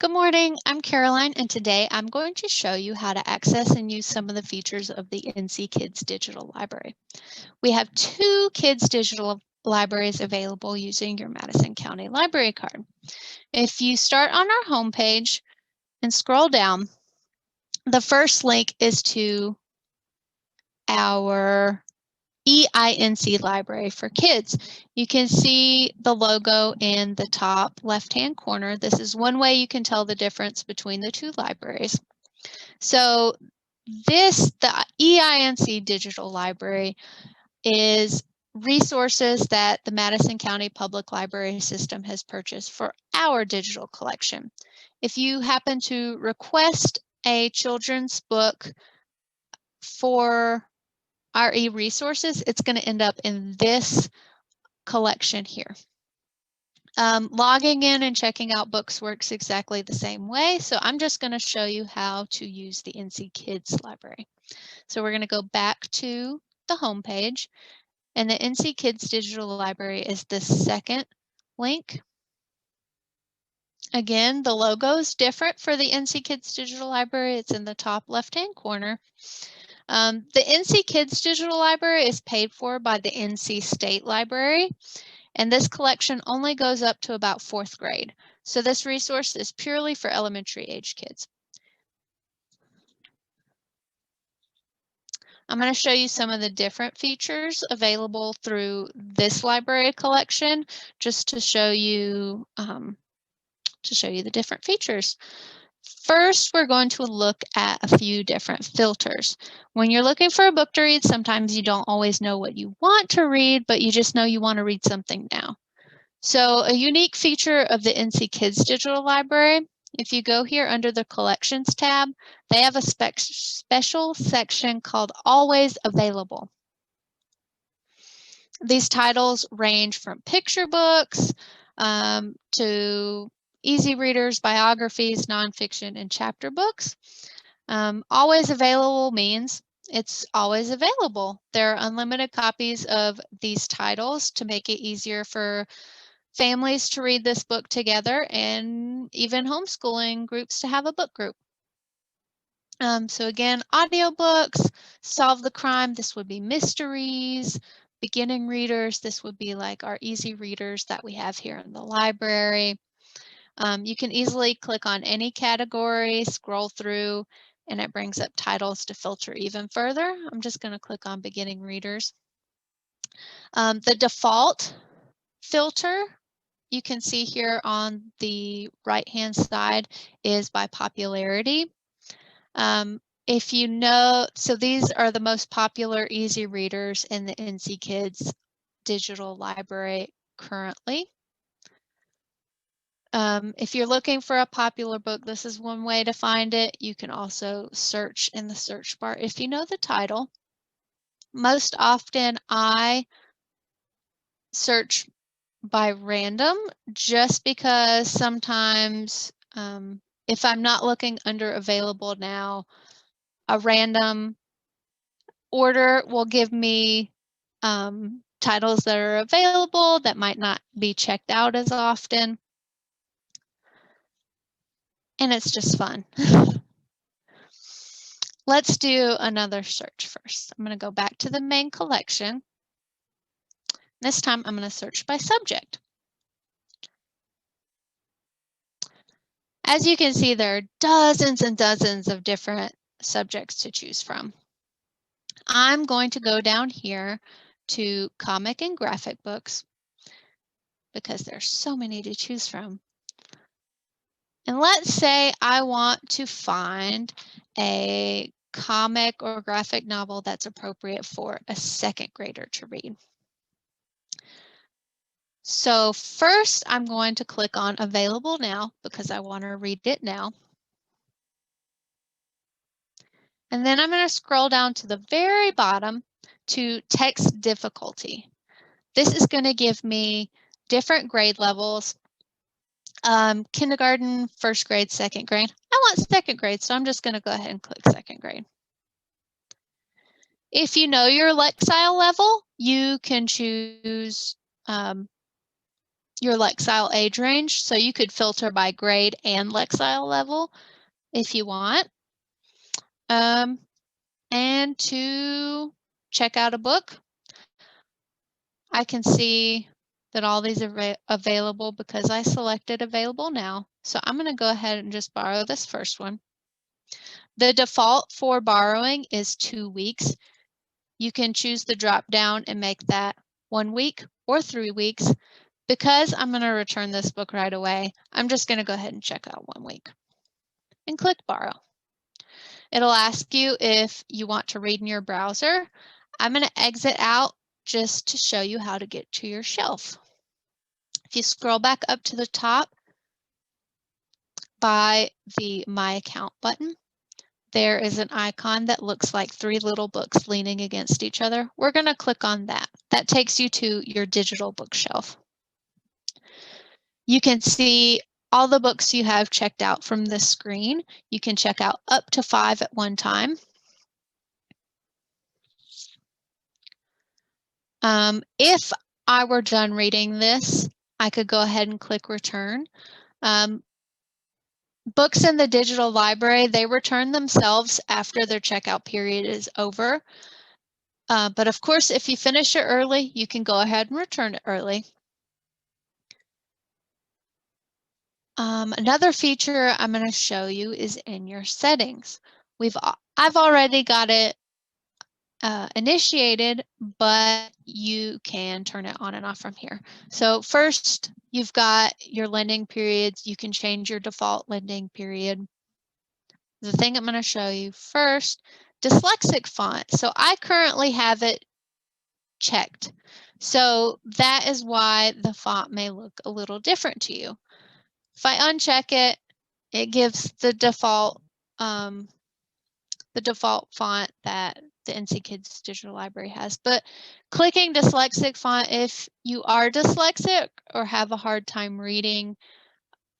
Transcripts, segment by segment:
Good morning, I'm Caroline, and today I'm going to show you how to access and use some of the features of the NC Kids Digital Library. We have two Kids Digital Libraries available using your Madison County Library card. If you start on our homepage and scroll down, the first link is to our EINC library for kids. You can see the logo in the top left-hand corner. This is one way you can tell the difference between the two libraries. So the EINC Digital Library is resources that the Madison County Public Library System has purchased for our digital collection. If you happen to request a children's book for our e-resources, it's going to end up in this collection here. Logging in and checking out books works exactly the same way, so I'm just going to show you how to use the NC Kids Library. So we're going to go back to the home page, and the NC Kids Digital Library is the second link. Again, the logo is different for the NC Kids Digital Library. It's in the top left-hand corner. The NC Kids Digital Library is paid for by the NC State Library, and this collection only goes up to about 4th grade. So this resource is purely for elementary age kids. I'm going to show you some of the different features available through this library collection, just to show you the different features. First, we're going to look at a few different filters. When you're looking for a book to read, sometimes you don't always know what you want to read, but you just know you want to read something now. So a unique feature of the NC Kids Digital Library, if you go here under the Collections tab, they have a special section called Always Available. These titles range from picture books to easy readers, biographies, nonfiction, and chapter books. Always available means it's always available. There are unlimited copies of these titles to make it easier for families to read this book together, and even homeschooling groups to have a book group. So again, audiobooks, solve the crime, this would be mysteries. Beginning readers, this would be like our easy readers that we have here in the library. You can easily click on any category, scroll through, and it brings up titles to filter even further. I'm just going to click on beginning readers. The default filter you can see here on the right-hand side is by popularity. If you know, so these are the most popular easy readers in the NC Kids Digital Library currently. If you're looking for a popular book, this is one way to find it. You can also search in the search bar if you know the title. Most often I search by random, just because sometimes if I'm not looking under available now, a random order will give me titles that are available that might not be checked out as often. And it's just fun. Let's do another search first. I'm going to go back to the main collection. This time I'm going to search by subject. As you can see, there are dozens and dozens of different subjects to choose from. I'm going to go down here to comic and graphic books because there's so many to choose from. And let's say I want to find a comic or graphic novel that's appropriate for a 2nd grader to read. So first I'm going to click on Available Now because I want to read it now. And then I'm going to scroll down to the very bottom to Text Difficulty. This is going to give me different grade levels. Kindergarten, 1st grade, 2nd grade. I want 2nd grade, so I'm just going to go ahead and click 2nd grade. If you know your Lexile level, you can choose your Lexile age range. So you could filter by grade and Lexile level if you want. And to check out a book, I can see that all these are available because I selected available now. So I'm going to go ahead and just borrow this first one. The default for borrowing is 2 weeks. You can choose the drop down and make that 1 week or 3 weeks. Because I'm going to return this book right away, I'm just going to go ahead and check out 1 week and click borrow. It'll ask you if you want to read in your browser. I'm going to exit out just to show you how to get to your shelf. If you scroll back up to the top by the My Account button, there is an icon that looks like 3 little books leaning against each other. We're going to click on that. That takes you to your digital bookshelf. You can see all the books you have checked out from this screen. You can check out up to 5 at one time. If I were done reading this, I could go ahead and click return. Books in the digital library, they return themselves after their checkout period is over. But of course, if you finish it early, you can go ahead and return it early. Another feature I'm going to show you is in your settings. I've already got it initiated, but you can turn it on and off from here. So first, you've got your lending periods. You can change your default lending period. The thing I'm going to show you first, dyslexic font. So I currently have it checked. So that is why the font may look a little different to you. If I uncheck it, it gives the default font that the NC Kids Digital Library has. But clicking dyslexic font, if you are dyslexic or have a hard time reading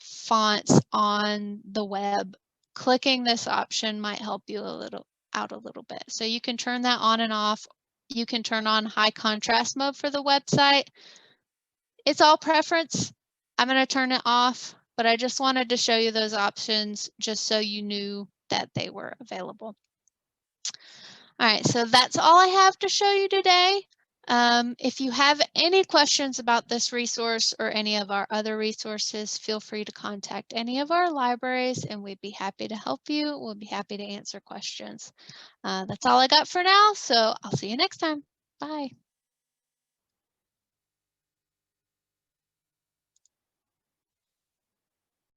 fonts on the web, clicking this option might help you out a little bit. So you can turn that on and off. You can turn on high contrast mode for the website. It's all preference. I'm going to turn it off, but I just wanted to show you those options just so you knew that they were available. All right, so that's all I have to show you today. If you have any questions about this resource or any of our other resources, feel free to contact any of our libraries and we'd be happy to help you. We'll be happy to answer questions. That's all I got for now, so I'll see you next time. Bye.